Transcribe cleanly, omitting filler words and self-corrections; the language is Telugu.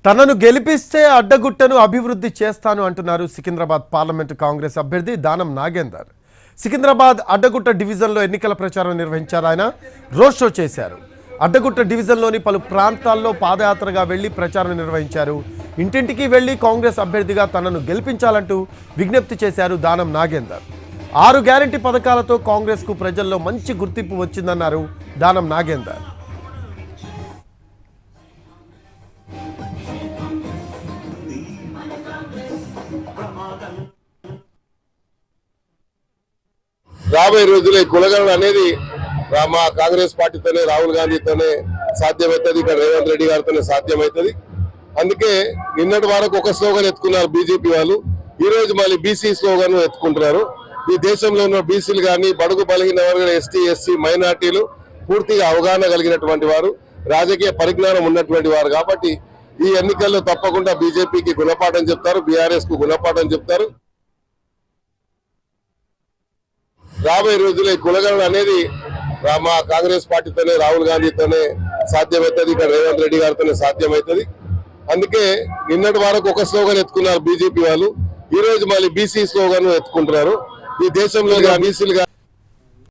తనను గెలిపిస్తే అడ్డగుట్టను అభివృద్ధి చేస్తాను అంటున్నారు సికింద్రాబాద్ పార్లమెంటు కాంగ్రెస్ అభ్యర్థి దానం నాగేందర్. సికింద్రాబాద్ అడ్డగుట్ట డివిజన్లో ఎన్నికల ప్రచారం నిర్వహించారు. ఆయన రోడ్ షో చేశారు. అడ్డగుట్ట డివిజన్లోని పలు ప్రాంతాల్లో పాదయాత్రగా వెళ్లి ప్రచారం నిర్వహించారు. ఇంటింటికి వెళ్లి కాంగ్రెస్ అభ్యర్థిగా తనను గెలిపించాలంటూ విజ్ఞప్తి చేశారు దానం నాగేందర్. 6 గ్యారెంటీ పథకాలతో కాంగ్రెస్కు ప్రజల్లో మంచి గుర్తింపు వచ్చిందన్నారు దానం నాగేందర్. రాబోయే రోజుల్లో కులగణన అనేది మా కాంగ్రెస్ పార్టీతోనే, రాహుల్ గాంధీతోనే సాధ్యమవుతుంది. ఇక్కడ రేవంత్ రెడ్డి గారితోనే సాధ్యమవుతుంది. అందుకే నిన్నటి వరకు ఒక స్లోగన్ ఎత్తుకున్నారు బీజేపీ వాళ్ళు. ఈ రోజు మళ్ళీ బీసీ స్లోగన్ ఎత్తుకుంటున్నారు. ఈ దేశంలో ఉన్న బీసీలు కానీ, బడుగు బలహీన వర్గాల ఎస్టీ, ఎస్సీ, మైనార్టీలు పూర్తిగా అవగాహన కలిగినటువంటి వారు, రాజకీయ పరిజ్ఞానం ఉన్నటువంటి వారు. కాబట్టి ఈ ఎన్నికల్లో తప్పకుండా బీజేపీకి గుణపాఠం చెప్తారు, బీఆర్ఎస్ కు గుణపాఠం చెప్తారు. రాబోయే రోజుల్లో కులగణన అనేది మా కాంగ్రెస్ పార్టీతోనే, రాహుల్ గాంధీతోనే సాధ్యమవుతుంది. ఇక్కడ రేవంత్ రెడ్డి గారితోనే సాధ్యమవుతుంది. అందుకే నిన్నటి వరకు ఒక స్లోగన్ ఎత్తుకున్నారు బీజేపీ వాళ్ళు. ఈ రోజు మళ్ళీ బీసీ స్లోగన్ ఎత్తుకుంటున్నారు. ఈ దేశంలో బీసీలు